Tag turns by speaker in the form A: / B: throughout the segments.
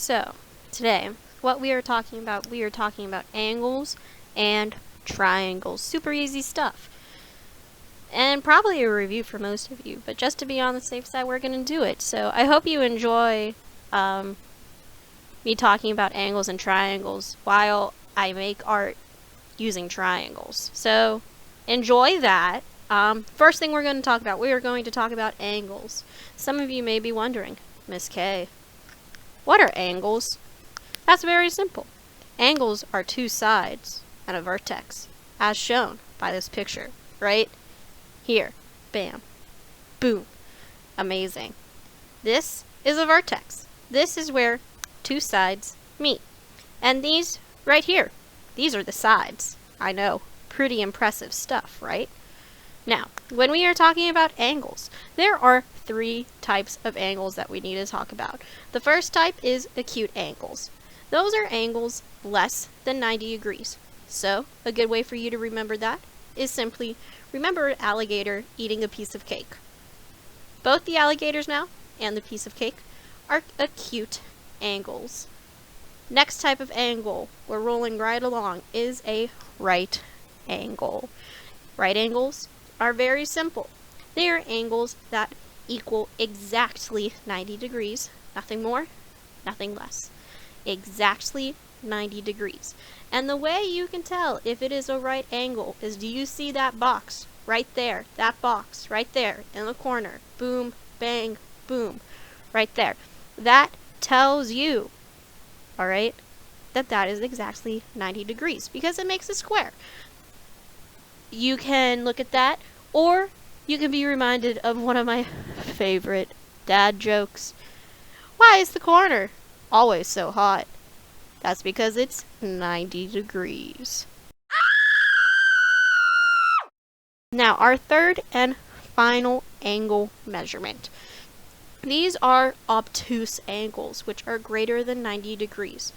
A: So, today, what we are talking about angles and triangles. Super easy stuff. And probably a review for most of you, but just to be on the safe side, we're going to do it. So, I hope you enjoy me talking about angles and triangles while I make art using triangles. So, enjoy that. First thing we are going to talk about angles. Some of you may be wondering, Miss K, what are angles? That's very simple. Angles are two sides and a vertex, as shown by this picture, right here. Bam. Boom. Amazing. This is a vertex. This is where two sides meet. And these right here, these are the sides. I know, pretty impressive stuff, right? Now, when we are talking about angles, there are three types of angles that we need to talk about. The first type is acute angles. Those are angles less than 90 degrees. So, a good way for you to remember that is simply remember an alligator eating a piece of cake. Both the alligators now and the piece of cake are acute angles. Next type of angle, we're rolling right along, is a right angle. Right angles are very simple. They are angles that equal exactly 90 degrees, nothing more, nothing less. Exactly 90 degrees. And the way you can tell if it is a right angle is, do you see that box right there? That box right there in the corner. Boom, bang, boom. Right there. That tells you, alright, that is exactly 90 degrees because it makes a square. You can look at that, or you can be reminded of one of my favorite dad jokes. Why is the corner always so hot? That's because it's 90 degrees. Now, our third and final angle measurement. These are obtuse angles, which are greater than 90 degrees.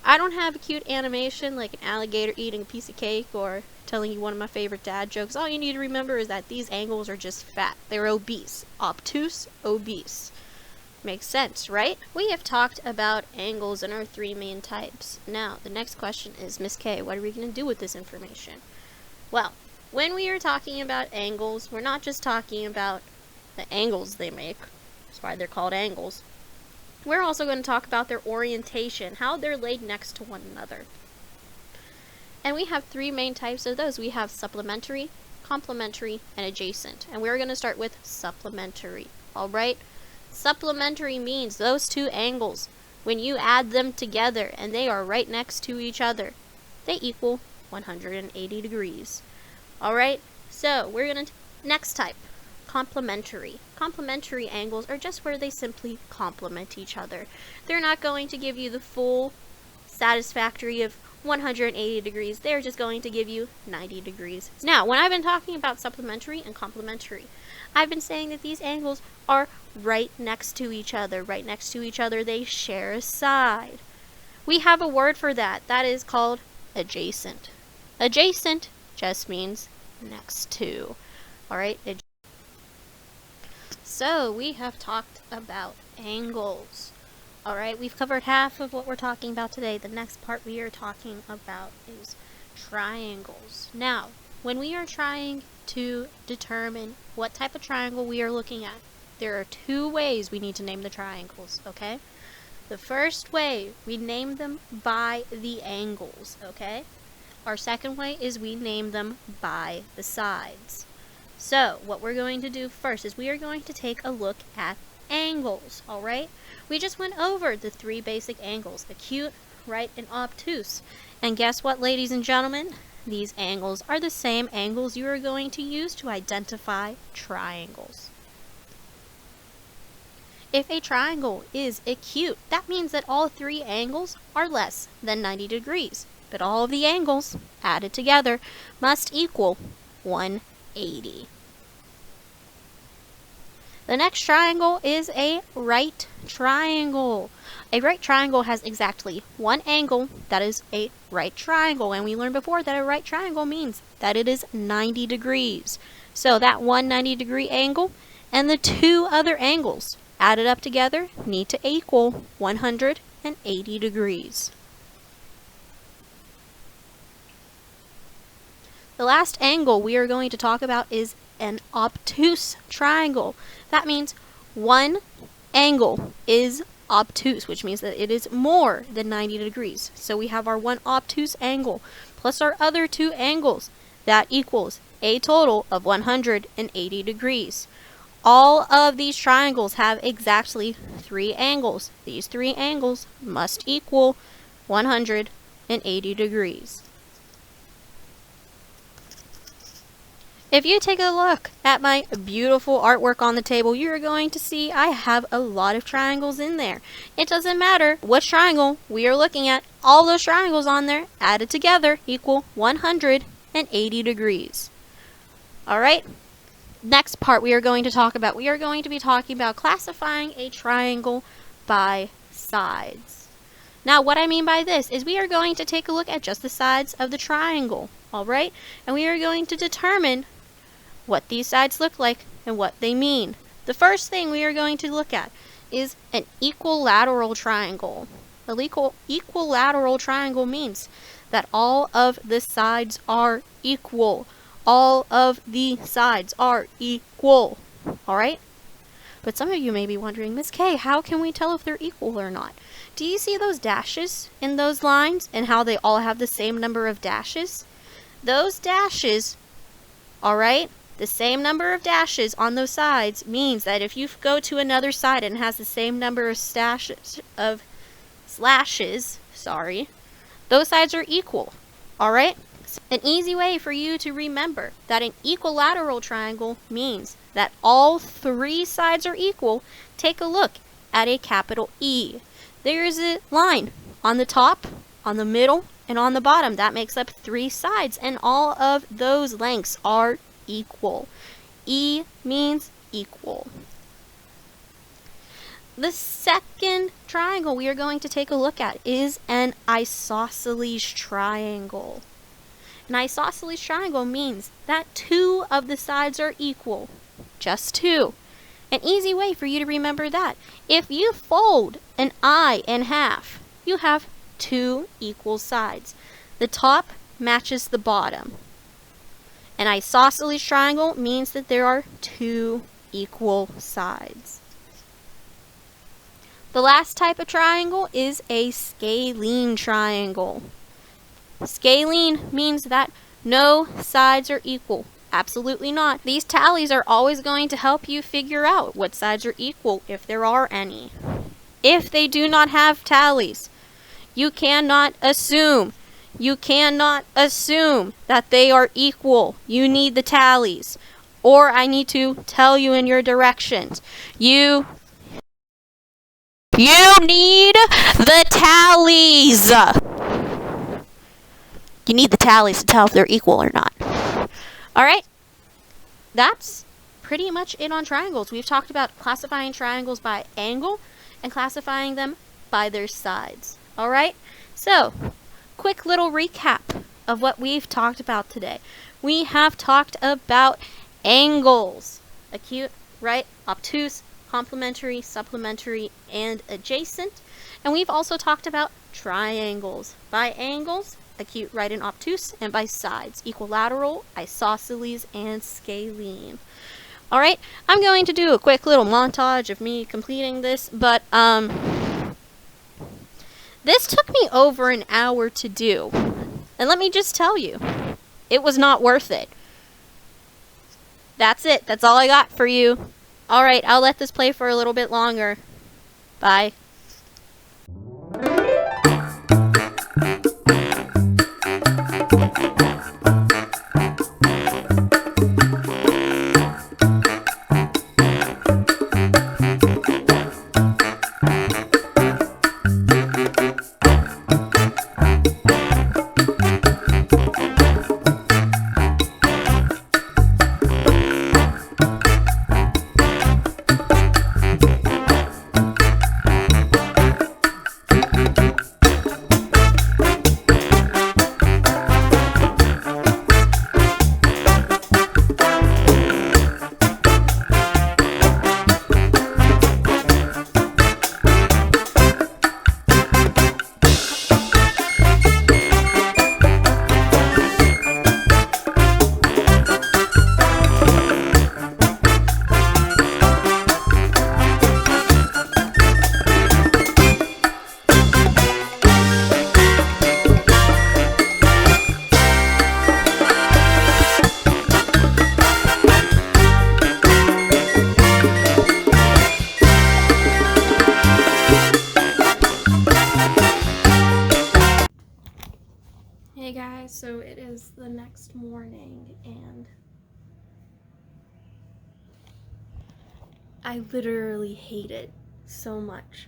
A: I don't have a cute animation like an alligator eating a piece of cake or telling you one of my favorite dad jokes. All you need to remember is that these angles are just fat. They're obese. Obtuse, obese. Makes sense, right? We have talked about angles in our three main types. Now, the next question is, Miss K, what are we going to do with this information? Well, when we are talking about angles, we're not just talking about the angles they make. That's why they're called angles. We're also going to talk about their orientation, how they're laid next to one another. And we have three main types of those. We have supplementary, complementary, and adjacent. And we're going to start with supplementary. Alright? Supplementary means those two angles, when you add them together and they are right next to each other, they equal 180 degrees. Alright? So, we're going to next type. Complementary. Complementary angles are just where they simply complement each other. They're not going to give you the full satisfactory of 180 degrees. They're just going to give you 90 degrees. Now, when I've been talking about supplementary and complementary, I've been saying that these angles are right next to each other. Right next to each other, they share a side. We have a word for that. That is called adjacent. Adjacent just means next to. Alright? So, we have talked about angles. Alright, we've covered half of what we're talking about today. The next part we are talking about is triangles. Now, when we are trying to determine what type of triangle we are looking at, there are two ways we need to name the triangles, okay? The first way, we name them by the angles, okay? Our second way is we name them by the sides. So, what we're going to do first is we are going to take a look at angles, alright? We just went over the three basic angles, acute, right, and obtuse. And guess what, ladies and gentlemen? These angles are the same angles you are going to use to identify triangles. If a triangle is acute, that means that all three angles are less than 90 degrees. But all of the angles added together must equal 180. The next triangle is a right triangle. A right triangle has exactly one angle that is a right triangle. And we learned before that a right triangle means that it is 90 degrees. So that 190 degree angle and the two other angles added up together need to equal 180 180 degrees. The last angle we are going to talk about is an obtuse triangle. That means one angle is obtuse, which means that it is more than 90 degrees. So we have our one obtuse angle plus our other two angles. That equals a total of 180 degrees. All of these triangles have exactly 3 angles. These 3 angles must equal 180 degrees. If you take a look at my beautiful artwork on the table, you're going to see I have a lot of triangles in there. It doesn't matter which triangle we are looking at, all those triangles on there added together equal 180 degrees. Alright, next part we are going to talk about, classifying a triangle by sides. Now what I mean by this is we are going to take a look at just the sides of the triangle, alright? And we are going to determine what these sides look like and what they mean. The first thing we are going to look at is an equilateral triangle. An equilateral triangle means that all of the sides are equal. All of the sides are equal. Alright? But some of you may be wondering, Miss K, how can we tell if they're equal or not? Do you see those dashes in those lines and how they all have the same number of dashes? Those dashes, alright, the same number of dashes on those sides means that if you go to another side and it has the same number of slashes, those sides are equal, alright? An easy way for you to remember that an equilateral triangle means that all 3 sides are equal. Take a look at a capital E. There is a line on the top, on the middle, and on the bottom. That makes up 3 sides, and all of those lengths are equal. E means equal. The second triangle we are going to take a look at is an isosceles triangle. An isosceles triangle means that 2 of the sides are equal. Just 2. An easy way for you to remember that. If you fold an I in half, you have 2 equal sides. The top matches the bottom. An isosceles triangle means that there are 2 equal sides. The last type of triangle is a scalene triangle. Scalene means that no sides are equal. Absolutely not. These tallies are always going to help you figure out what sides are equal, if there are any. If they do not have tallies, you cannot assume that they are equal. You need the tallies. Or I need to tell you in your directions. You need the tallies. You need the tallies to tell if they're equal or not. Alright? That's pretty much it on triangles. We've talked about classifying triangles by angle and classifying them by their sides. Alright? So, quick little recap of what we've talked about today. We have talked about angles. Acute, right? Obtuse, complementary, supplementary, and adjacent. And we've also talked about triangles. By angles, acute, right, and obtuse, and by sides, equilateral, isosceles, and scalene. Alright, I'm going to do a quick little montage of me completing this, but this took me over an hour to do. And let me just tell you, it was not worth it. That's it. That's all I got for you. Alright, I'll let this play for a little bit longer. Bye.
B: Hey guys, so it is the next morning and I literally hate it so much.